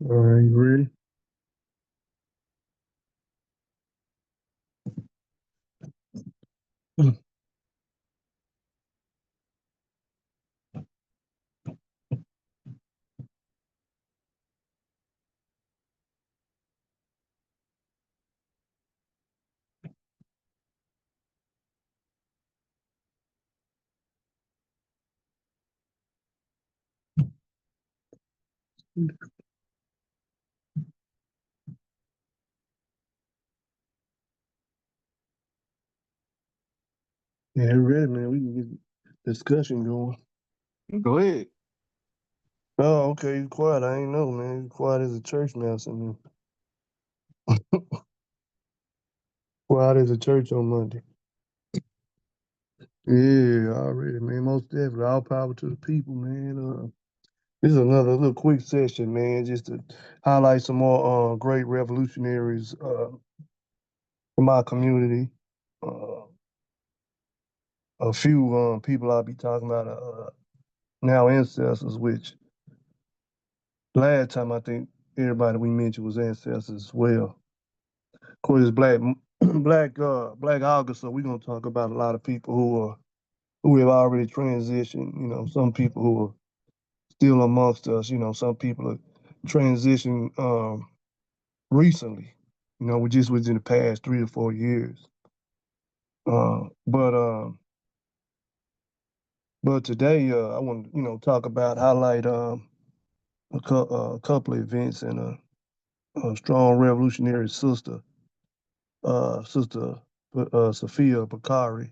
All right, you ready? Yeah, ready, man. We can get discussion going. Go ahead. Oh, okay. You quiet. I ain't know, man. You quiet as a church mouse in there. Quiet as a church on Monday. Yeah, already, man. Most definitely. All power to the people, man. This is another little quick session, man, just to highlight some more great revolutionaries from our community. Uh, a few people I'll be talking about now ancestors, which last time I think everybody we mentioned was ancestors as well. Of course, it's Black August, so we're gonna talk about a lot of people who have already transitioned. You know, some people who are still amongst us. You know, some people have transitioned recently. You know, we just within the past 3 or 4 years. Uh, but uh, but today I want to talk about highlight a couple of events and a strong revolutionary sister Sufiya Bukhari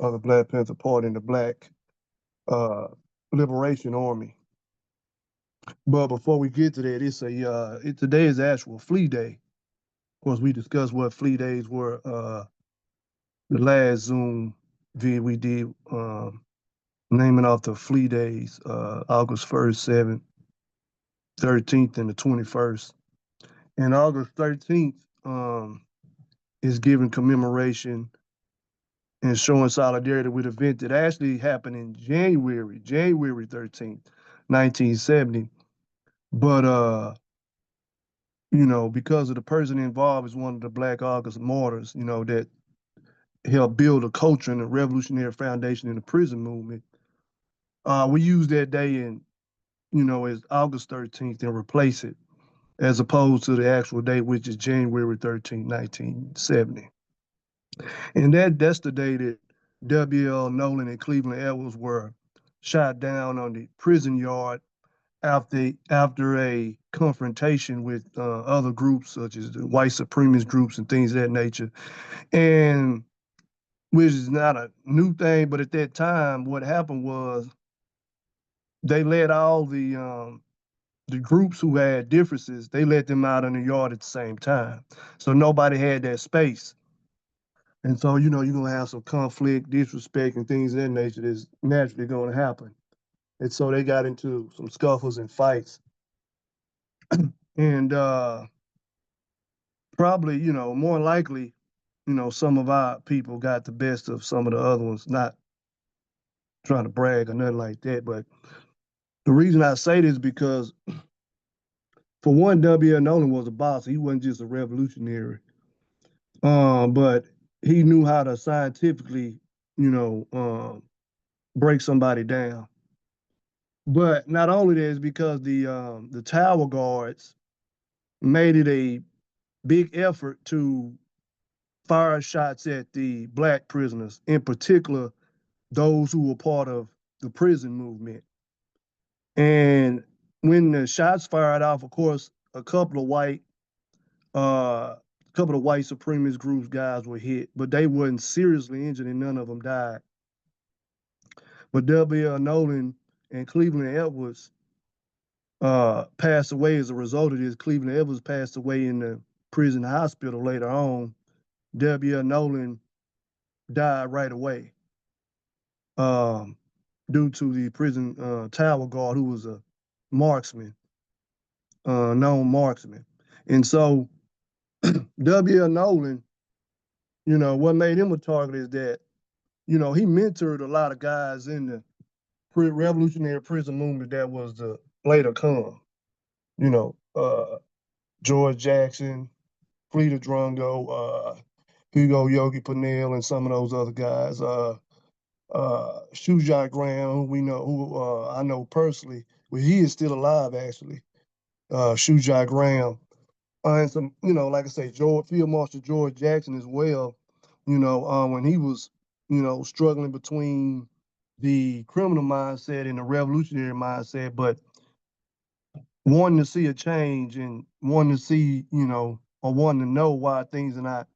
of the Black Panther Party and the Black uh, Liberation Army. But before we get to that, today is actual Flea Day. Of course, we discussed what Flea Days were the last Zoom vid we did, naming off the Flea Days, August 1st, 7th, 13th, and the 21st. And August 13th is giving commemoration and showing solidarity with an event that actually happened in January 13th, 1970. But because of the person involved is one of the Black August martyrs, that helped build a culture and a revolutionary foundation in the prison movement. We use that day as August 13th and replace it as opposed to the actual date, which is January 13th, 1970. And that's the day that W.L Nolan and Cleveland Edwards were shot down on the prison yard after a confrontation with other groups such as the white supremacist groups and things of that nature. And which is not a new thing, but at that time, what happened was they let all the groups who had differences, they let them out in the yard at the same time. So nobody had that space. And so, you're gonna have some conflict, disrespect, and things of that nature that's naturally gonna happen. And so they got into some scuffles and fights. And probably, more likely, some of our people got the best of some of the other ones, not trying to brag or nothing like that. But the reason I say this is because for one, W.L. Nolan was a boss. He wasn't just a revolutionary. But he knew how to scientifically, break somebody down. But not only that, is because the tower guards made it a big effort to fire shots at the black prisoners, in particular those who were part of the prison movement. And when the shots fired off, of course, a couple of white supremacist groups guys were hit, but they weren't seriously injured and none of them died. But W.L. Nolan and Cleveland Edwards passed away as a result of this. Cleveland Edwards passed away in the prison hospital later on. W.L. Nolan died right away um, due to the prison tower guard who was a marksman, known marksman. And so W.L. Nolan, what made him a target is that, he mentored a lot of guys in the revolutionary prison movement that was to later come. you know, George Jackson, Frida Drongo, Hugo Yogi Pernell, and some of those other guys. Shujai Graham, who we know, who I know personally. Well, he is still alive, actually. Shujai Graham, and some, like I say, Field Marshal George Jackson as well. When he was, struggling between the criminal mindset and the revolutionary mindset, but wanting to see a change and wanting to see, or wanting to know why things are not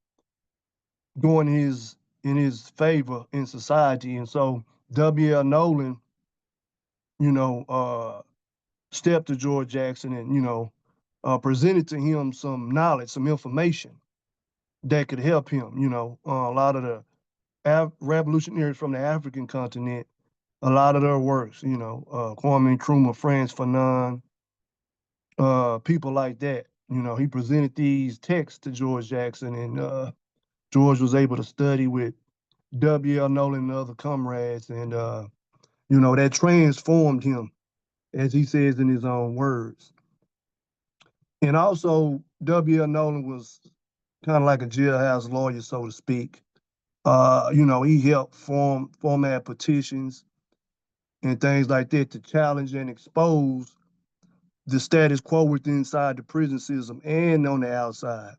going in his favor in society. And so W.L. Nolan, you know, uh, stepped to George Jackson and, presented to him some knowledge, some information that could help him. A lot of the revolutionaries from the African continent, a lot of their works, Kwame Nkrumah, Frantz Fanon, people like that. He presented these texts to George Jackson, and George was able to study with W.L. Nolan and other comrades, and that transformed him, as he says in his own words. And also, W.L. Nolan was kind of like a jailhouse lawyer, so to speak. He helped format petitions and things like that to challenge and expose the status quo within inside the prison system and on the outside.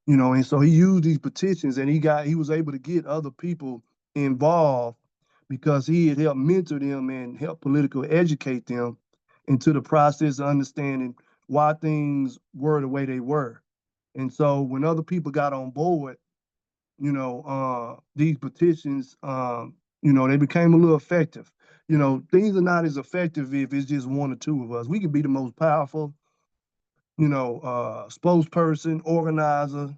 And so he used these petitions, and he was able to get other people involved because he had helped mentor them and help politically educate them into the process of understanding why things were the way they were. And so when other people got on board, these petitions, they became a little effective. Things are not as effective if it's just one or two of us. We can be the most powerful, spokesperson, organizer,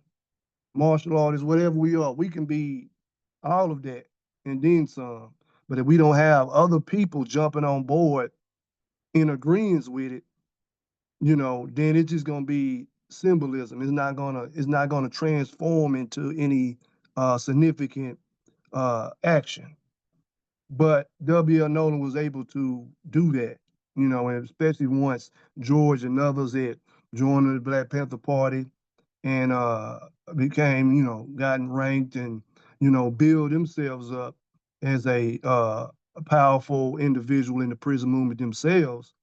martial artist, whatever we are. We can be all of that and then some. But if we don't have other people jumping on board in agreement with it, then it's just gonna be symbolism. It's not gonna transform into any significant action. But W.L. Nolan was able to do that, and especially once George and others had joined the Black Panther Party and became, gotten ranked and, build themselves up as a powerful individual in the prison movement themselves.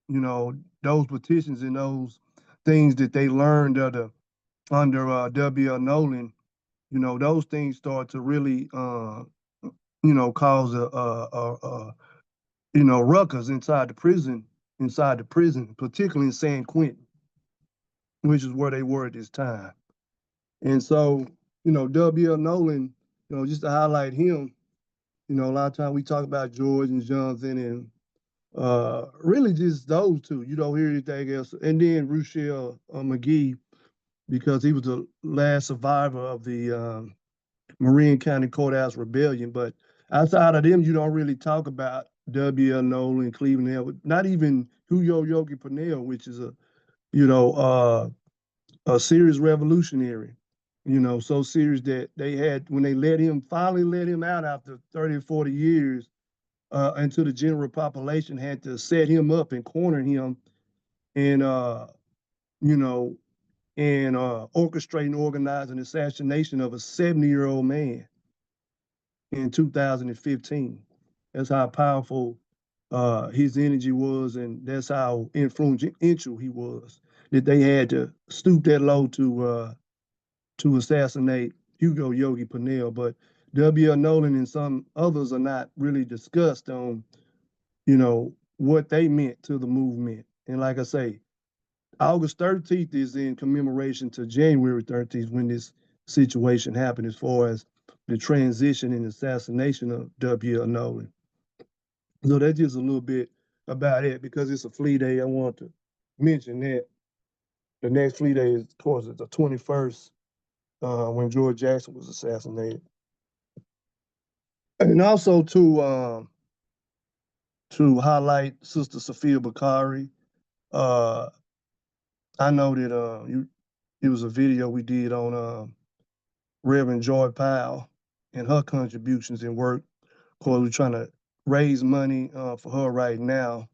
Those petitions and those things that they learned under W.L. Nolan, those things start to really, cause ruckus inside the prison, particularly in San Quentin, which is where they were at this time. And so, W.L. Nolan, just to highlight him, a lot of times we talk about George and Jonathan and really just those two. You don't hear anything else. And then Ruchell McGee, because he was the last survivor of the Marin County Courthouse Rebellion. But outside of them, you don't really talk about W.L. Nolan, Cleveland Edwards, not even Hugo Yogi Pernell, which is a serious revolutionary, so serious that they had, when they finally let him out after 30 or 40 years, until the general population had to set him up and corner him and, you know, orchestrate and organize an assassination of a 70-year-old man in 2015. That's how powerful his energy was, and that's how influential he was, that they had to stoop that low to assassinate Hugo Yogi Pernell. But W.L. Nolan and some others are not really discussed on, what they meant to the movement. And like I say, August 13th is in commemoration to January 13th when this situation happened, as far as the transition and assassination of W.L. Nolan. So that's just a little bit about it. Because it's a flea day, I want to mention that. The next flea day is, of course, it's the 21st, when George Jackson was assassinated. And also to highlight Sister Sufiya Bukhari. Uh, I know that it was a video we did on Reverend Joy Powell and her contributions and work. Of course, we're trying to raise money for her right now.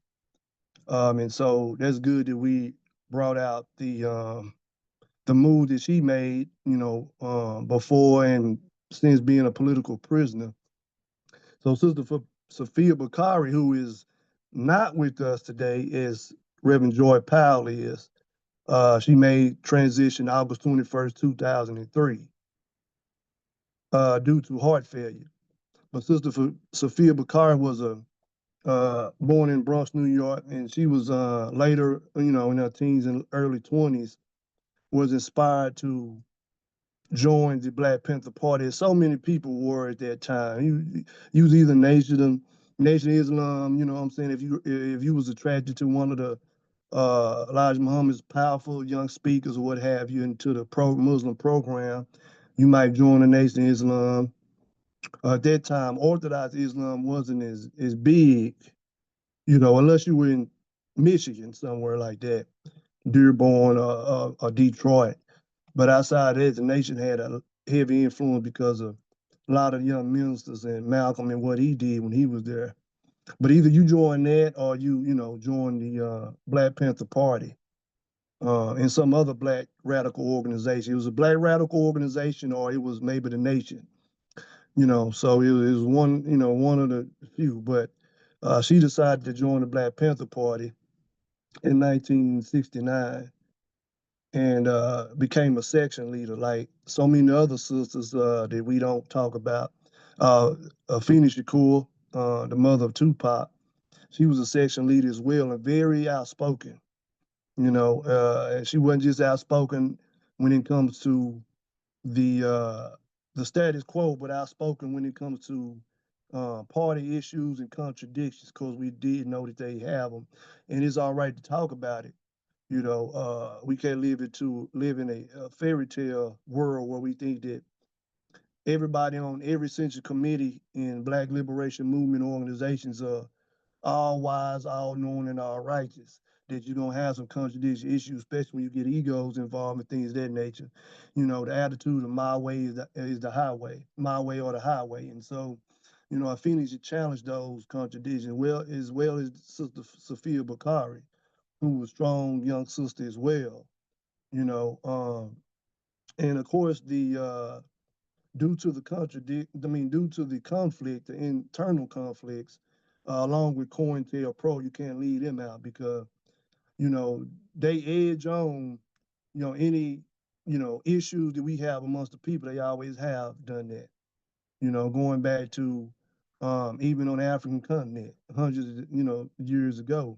And so that's good that we brought out the move that she made, before and since being a political prisoner. So Sister Sufiya Bukhari, who is not with us today, as Reverend Joy Powell is, she made transition August 21st, 2003, due to heart failure. But Sister Sufiya Bukhari was born in Bronx, New York, and she was later, in her teens and early 20s, was inspired to join the Black Panther Party. As so many people were at that time. You was either Nation of Islam, you know what I'm saying? If you was attracted to one of the Elijah Muhammad's powerful young speakers or what have you into the pro-Muslim program, you might join the Nation of Islam. At that time, Orthodox Islam wasn't as big, unless you were in Michigan, somewhere like that, Dearborn or Detroit. But outside that, the nation had a heavy influence because of a lot of young ministers and Malcolm and what he did when he was there. But either you join that or join the Black Panther Party and some other black radical organization. It was a black radical organization, or it was maybe the nation. So it was one of the few. But she decided to join the Black Panther Party in 1969 and became a section leader, like so many other sisters that we don't talk about. Afeni Shakur, the mother of Tupac, she was a section leader as well and very outspoken. And she wasn't just outspoken when it comes to the uh, the status quo, but outspoken when it comes to party issues and contradictions, because we did know that they have them, and it's all right to talk about it. We can't live in a fairy tale world where we think that everybody on every central committee in Black liberation movement organizations are all wise, all knowing, and all righteous. That you're gonna have some contradiction issues, especially when you get egos involved and things of that nature. The attitude of my way is the highway, my way or the highway. And so, I feel you should challenge those contradictions, well as Sister Sufiya Bukhari, who was a strong young sister as well. You know, and of course due to the conflict, the internal conflicts, along with COINTELPRO, you can't leave them out because you know they edge on any issues that we have amongst the people. They always have done that. Going back to even on the African continent, hundreds of years ago,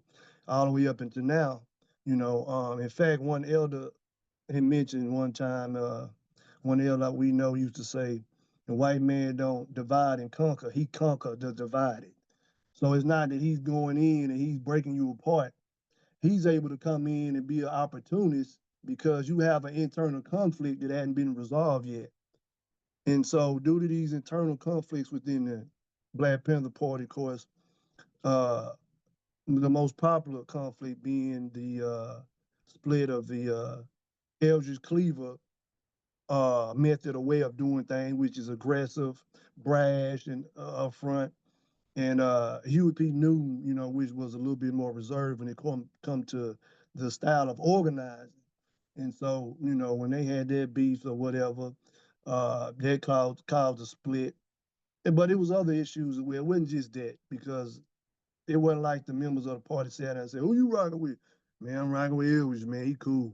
all the way up into now. In fact, one elder had mentioned one time, one elder we know used to say, the white man don't divide and conquer, he conquer the divided. So it's not that he's going in and he's breaking you apart. He's able to come in and be an opportunist because you have an internal conflict that hadn't been resolved yet. And so, due to these internal conflicts within the Black Panther Party, of course, uh, the most popular conflict being the split of the Eldridge Cleaver method or way of doing things, which is aggressive, brash, and upfront. And Huey P. Newton, which was a little bit more reserved when it come to the style of organizing. And so, when they had their beefs or whatever, that caused a split. But it was other issues as well. It wasn't just that, because it wasn't like the members of the party sat down and said, "Who you rocking with?" "Man, I'm rocking with Elvis, man. He cool."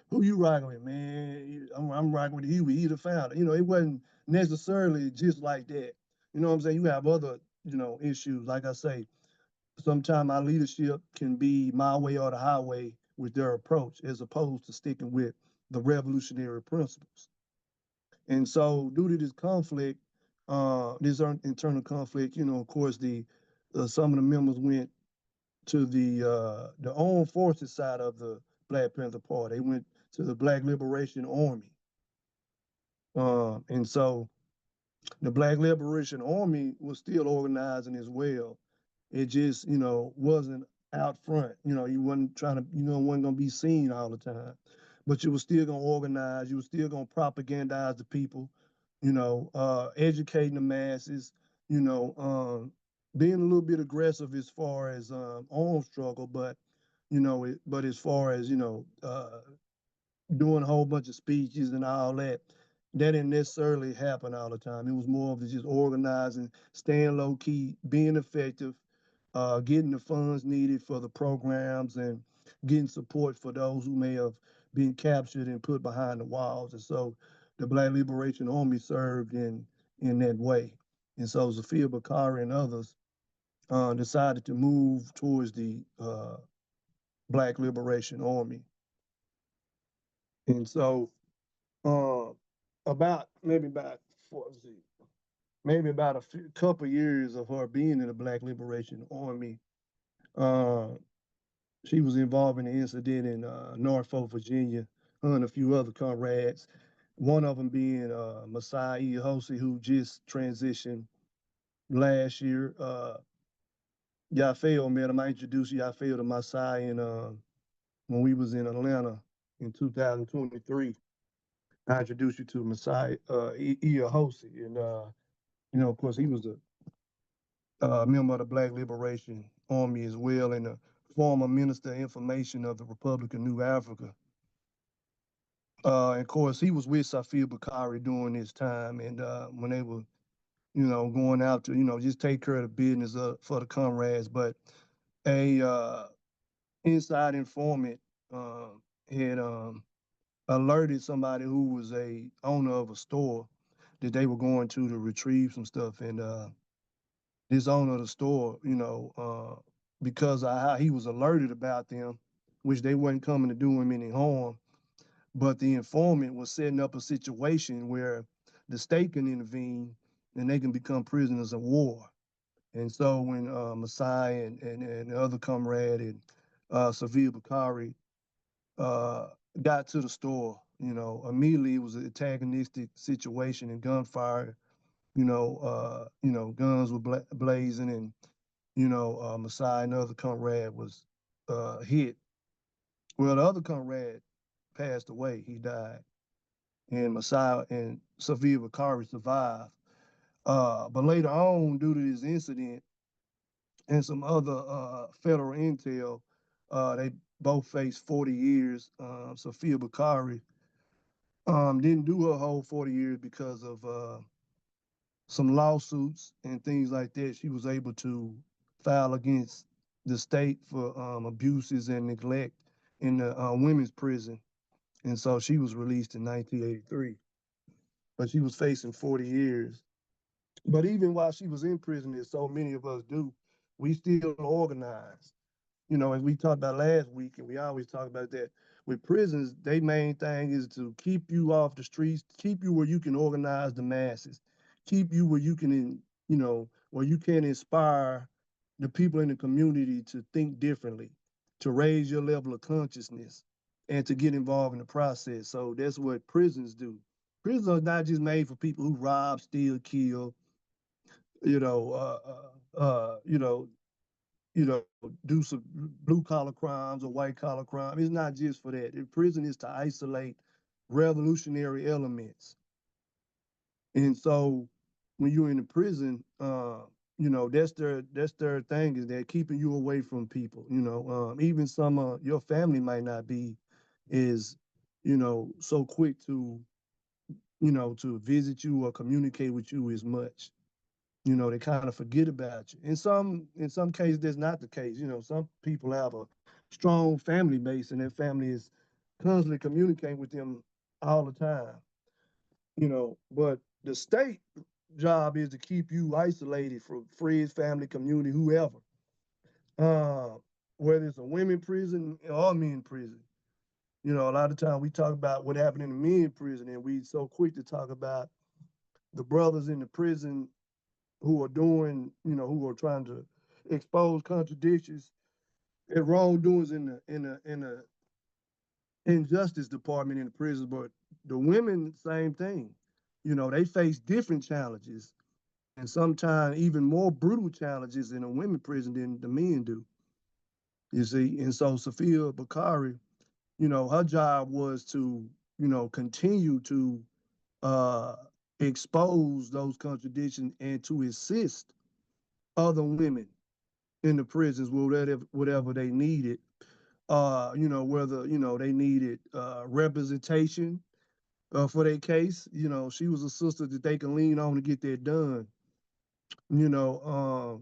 "Who you rocking with?" "Man, I'm rocking with Huey. He the founder." It wasn't necessarily just like that. You know what I'm saying? You have other, issues. Like I say, sometimes our leadership can be my way or the highway with their approach, as opposed to sticking with the revolutionary principles. And so, due to this conflict, this internal conflict, of course, the some of the members went to the armed forces side of the Black Panther Party. They went to the Black Liberation Army, and so the Black Liberation Army was still organizing as well. It just, wasn't out front. You wasn't trying to, wasn't gonna be seen all the time, but you were still gonna organize. You were still gonna propagandize the people. Educating the masses. You know, being a little bit aggressive as far as armed struggle, but but as far as, doing a whole bunch of speeches and all that, that didn't necessarily happen all the time. It was more of just organizing, staying low key, being effective, getting the funds needed for the programs, and getting support for those who may have been captured and put behind the walls. And so the Black Liberation Army served in that way. And so Sufiya Bukhari and others decided to move towards the Black Liberation Army. And so uh, about maybe about what was it? Maybe about couple years of her being in the Black Liberation Army, uh, she was involved in an incident in Norfolk, Virginia, her and a few other comrades. One of them being Masai Hosi, who just transitioned last year. Yafeo met him. I introduced Yafeo to Masai when we was in Atlanta in 2023. I introduced you to Masai Hosi, and of course, he was a member of the Black Liberation Army as well, and a former Minister of Information of the Republic of New Africa. And of course, he was with Sufiya Bukhari during this time, and when they were, going out to, just take care of the business for the comrades. But a inside informant had alerted somebody who was a owner of a store that they were going to retrieve some stuff, and this owner of the store, because of how he was alerted about them, which they wasn't coming to do him any harm, but the informant was setting up a situation where the state can intervene and they can become prisoners of war. And so when Masai and the other comrade and Sufiya Bukhari got to the store, immediately it was an antagonistic situation and gunfire. Guns were blazing, and Masai, another comrade, was hit. Well, the other comrade passed away. He died, and Masai and Sufiya Bukhari survived. But later on, due to this incident and some other federal intel, they both faced 40 years. Sufiya Bukhari didn't do her whole 40 years because of some lawsuits and things like that. She was able to file against the state for abuses and neglect in the women's prison. And so she was released in 1983. But she was facing 40 years. But even while she was in prison, as so many of us do, we still organized. As we talked about last week, and we always talk about that with prisons, their main thing is to keep you off the streets, keep you where you can organize the masses, keep you where you can, where you can inspire the people in the community to think differently, to raise your level of consciousness, and to get involved in the process. So that's what prisons do. Prisons are not just made for people who rob, steal, kill, you know, uh, uh, uh, you know, do some blue collar crimes or white collar crime. It's not just for that. In prison is to isolate revolutionary elements. And so when you're in the prison, that's their thing, is they're keeping you away from people. Even some your family might not be is, so quick to, to visit you or communicate with you as much. They kind of forget about you. In some cases, that's not the case. Some people have a strong family base, and their family is constantly communicating with them all the time. But the state job is to keep you isolated from friends, family, community, whoever. Uh, Whether it's a women prison or men prison. A lot of time we talk about what happened in the men prison, and we so quick to talk about the brothers in the prison who are doing, who are trying to expose contradictions and wrongdoings in the injustice department in the prisons. But the women, same thing. They face different challenges, and sometimes even more brutal challenges in a women prison than the men do. You see, and so Sufiya Bukhari, her job was to, continue to uh, expose those contradictions and to assist other women in the prisons with whatever they needed. whether, they needed representation for their case. She was a sister that they can lean on to get that done. You know,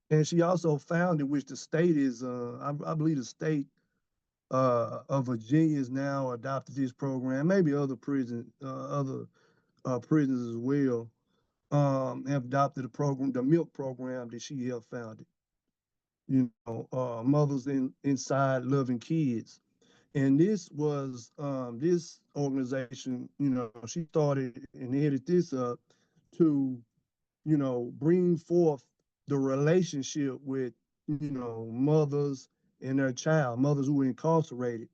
and she also founded, which the state is, I believe the state of Virginia has now adopted this program. Maybe other prisons as well, have adopted the program, the milk program that she helped founded. Mothers inside loving kids. And this organization, she started and headed this up to, bring forth the relationship with, mothers and their child, mothers who were incarcerated,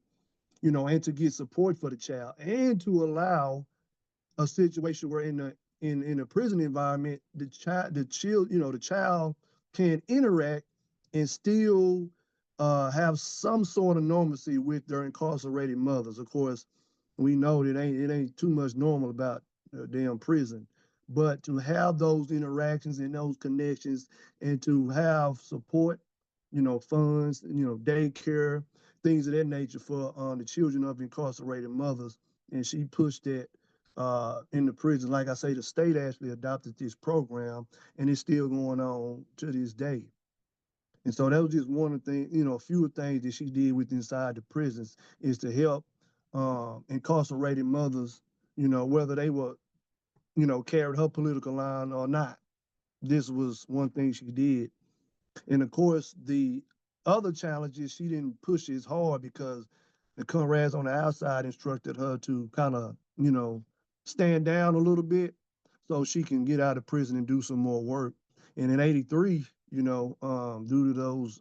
and to get support for the child and to allow a situation where in a prison environment, the child can interact and still have some sort of normalcy with their incarcerated mothers. Of course, we know that it ain't too much normal about damn prison, but to have those interactions and those connections and to have support, funds, daycare, things of that nature for the children of incarcerated mothers. And she pushed that in the prison. Like I say, the state actually adopted this program, and it's still going on to this day. And so that was just one of the things, a few things that she did with inside the prisons is to help incarcerated mothers, whether they were, carried her political line or not. This was one thing she did. And of course, the other challenges she didn't push as hard because the comrades on the outside instructed her to kind of, stand down a little bit so she can get out of prison and do some more work. And in '83, due to those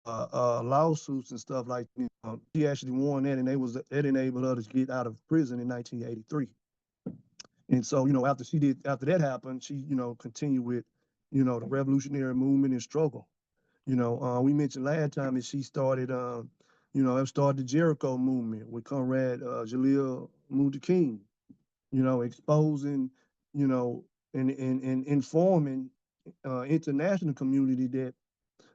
lawsuits and stuff like, she actually won that, and that enabled her to get out of prison in 1983. And so, after that happened, she, continued with, the revolutionary movement and struggle. We mentioned last time that she started, started the Jericho movement with Comrade Jalil Muta King, exposing, and informing international community that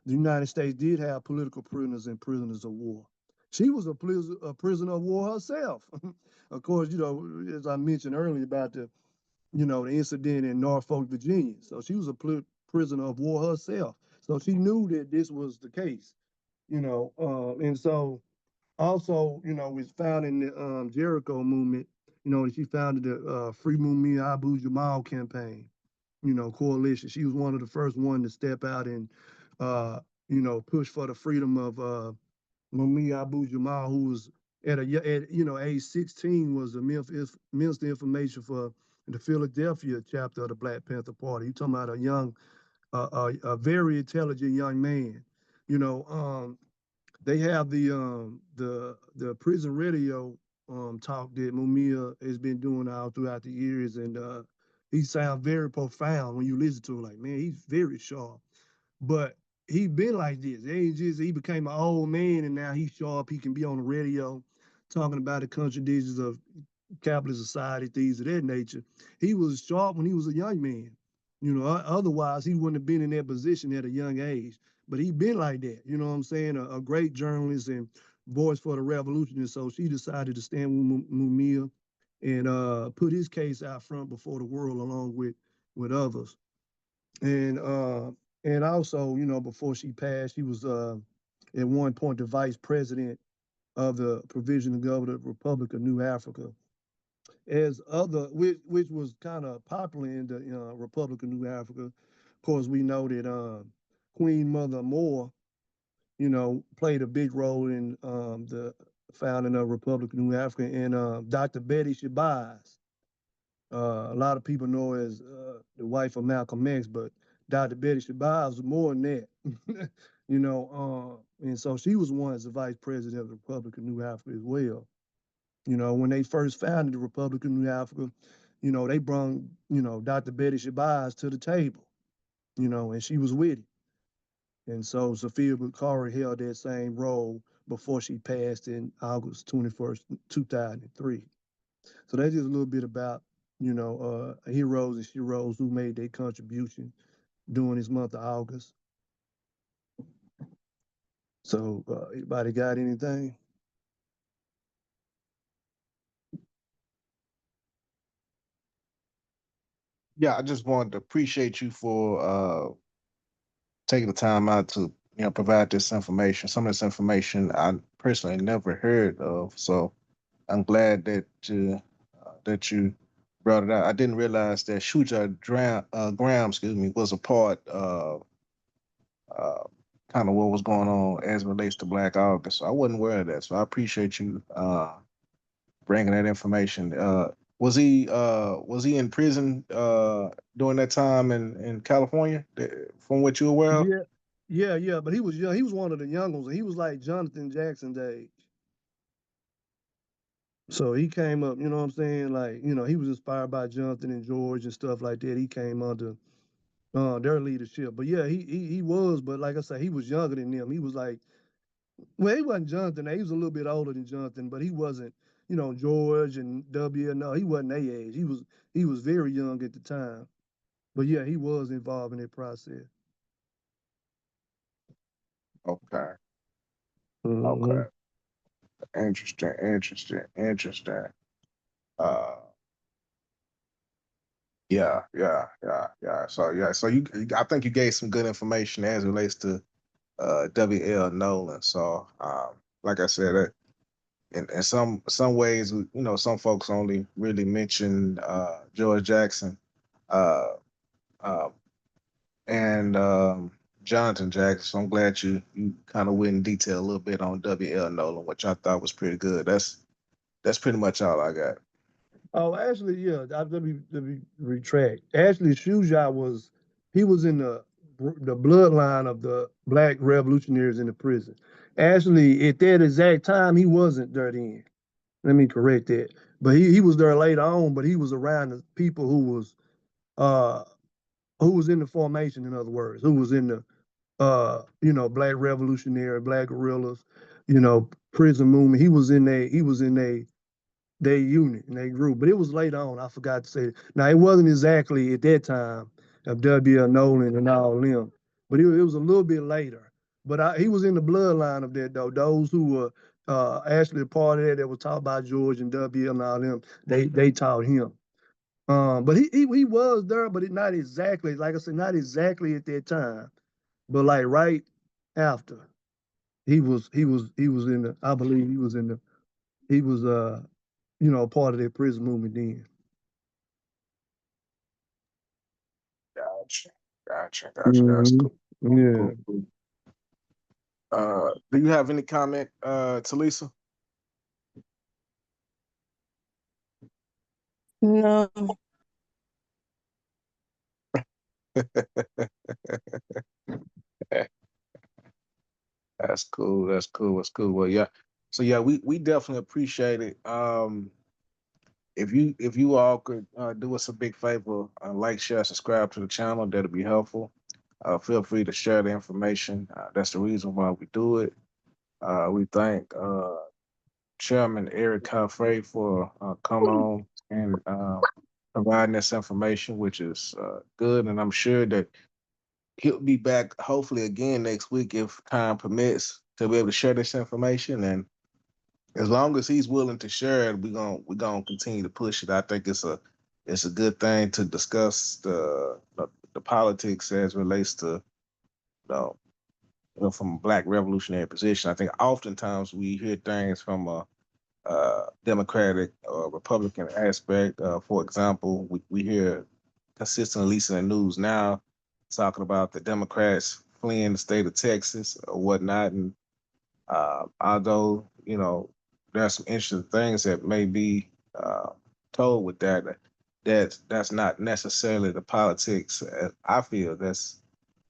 the United States did have political prisoners and prisoners of war. She was a prisoner of war herself. Of course, as I mentioned earlier about the incident in Norfolk, Virginia. So she was a prisoner of war herself. So she knew that this was the case, and so also, was found in the Jericho movement, she founded the Free Mumia Abu Jamal campaign, coalition. She was one of the first one to step out and, push for the freedom of Mumia Abu Jamal, who was age 16, was the Minister of Information for the Philadelphia chapter of the Black Panther Party. You're talking about a young, a very intelligent young man. You know, they have the prison radio talk that Mumia has been doing all throughout the years, and he sounds very profound when you listen to him. Like, man, he's very sharp. But he been like this. It ain't just he became an old man and now he's sharp. He can be on the radio talking about the contradictions of capitalist society, things of that nature. He was sharp when he was a young man. Otherwise he wouldn't have been in that position at a young age. But he been like that. You know what I'm saying? A great journalist and voice for the revolution. And so she decided to stand with Mumia and put his case out front before the world along with others. And also, before she passed, she was at one point the vice president of the provisional government Republic of New Africa, which was kind of popular in the Republic of New Africa. Of course, we know that Queen Mother Moore, played a big role in the founding of Republic of New Africa, and Dr. Betty Shabazz. A lot of people know her as the wife of Malcolm X, but Dr. Betty Shabazz was more than that. And so she was once the vice president of the Republic of New Africa as well. When they first founded the Republic of New Africa, they brought, Dr. Betty Shabazz to the table, and she was with it. And so Sufiya Bukhari held that same role before she passed in August 21st, 2003. So that's just a little bit about, heroes and sheroes who made their contribution, during this month of August. So, anybody got anything? Yeah, I just wanted to appreciate you for taking the time out to provide this information. Some of this information I personally never heard of, so I'm glad that you brought it out. I didn't realize that Graham, excuse me, was a part of uh, kind of what was going on as it relates to Black August. So I wasn't aware of that. So I appreciate you bringing that information. Was he in prison during that time in California? From what you're aware of? Yeah, yeah. But he was young. He was one of the young ones. He was like Jonathan Jackson's age. So he came up, you know what I'm saying? Like, he was inspired by Jonathan and George and stuff like that. He came under their leadership. But yeah, he was, but like I said, he was younger than them. He was like, well, he wasn't Jonathan. He was a little bit older than Jonathan, but he wasn't, George and W. No, he wasn't their age. He was very young at the time. But yeah, he was involved in that process. Okay. Hmm. Okay. Interesting. Interesting. Interesting. Uh, So I think you gave some good information as it relates to W.L. Nolan. So, like I said, in some ways, some folks only really mention George Jackson uh, uh, and Jonathan Jackson. So I'm glad you kind of went in detail a little bit on W.L. Nolan, which I thought was pretty good. That's pretty much all I got. Oh, actually, yeah. Let me retract. Actually, Shuja he was in the bloodline of the black revolutionaries in the prison. Actually, at that exact time, he wasn't there then. Let me correct that. But he was there later on. But he was around the people uh who was in the formation. In other words, who was in the black revolutionary, black guerrillas, prison movement. He was in their unit and they grew. But it was later on. I forgot to say it. Now it wasn't exactly at that time of W.L. Nolan and all them, but it was a little bit later. But he was in the bloodline of that though. Those who were actually a part of that was taught by George and W. and all them. They taught him. But he was there, but not exactly like I said, not exactly at that time, but like right after he was in the. I believe he was part of that prison movement then. Gotcha. Gotcha. That's Hmm. cool. Yeah. Cool. Cool. Do you have any comment, Talisa? No. That's cool. That's cool. That's cool. Well, yeah. So yeah, we definitely appreciate it. If you all could do us a big favor, like, share, subscribe to the channel, that'll be helpful. Feel free to share the information. That's the reason why we do it. We thank Chairman Erick Khafre for coming on and providing this information, which is good. And I'm sure that he'll be back hopefully again next week if time permits to be able to share this information. And as long as he's willing to share it, we're gonna continue to push it. I think it's a good thing to discuss the politics as relates to uh, from a black revolutionary position. I think oftentimes we hear things from a Democratic or Republican aspect. For example, we hear consistently, at least in the news now, talking about the Democrats fleeing the state of Texas or whatnot. And although there are some interesting things that may be told with that's not necessarily the politics. I feel that's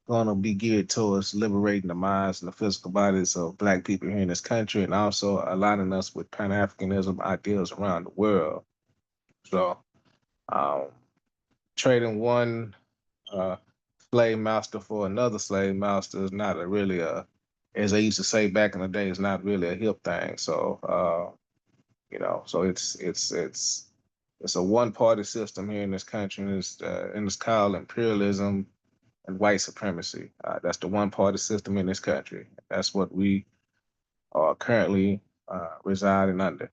going to be geared towards liberating the minds and the physical bodies of Black people here in this country, and also aligning us with Pan Africanism ideals around the world. So, um, trading one uh, slave master for another slave master is not as they used to say back in the day, it's not really a hip thing. So, so it's a one party system here in this country, and it's called imperialism, and white supremacy. That's the one party system in this country. That's what we are currently residing under.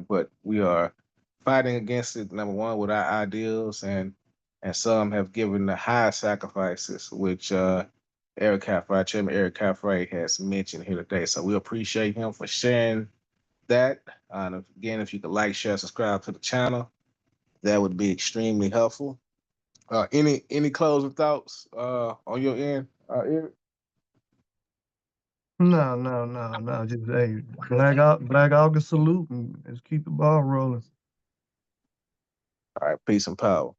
But we are fighting against it, number one, with our ideals, and some have given the high sacrifices, which Erick Khafre, Chairman Erick Khafre, has mentioned here today. So we appreciate him for sharing that. And again, if you could like, share, subscribe to the channel, that would be extremely helpful. Any closing thoughts on your end, Erick? No. Just hey, Black August salute, and let's keep the ball rolling. All right, peace and power.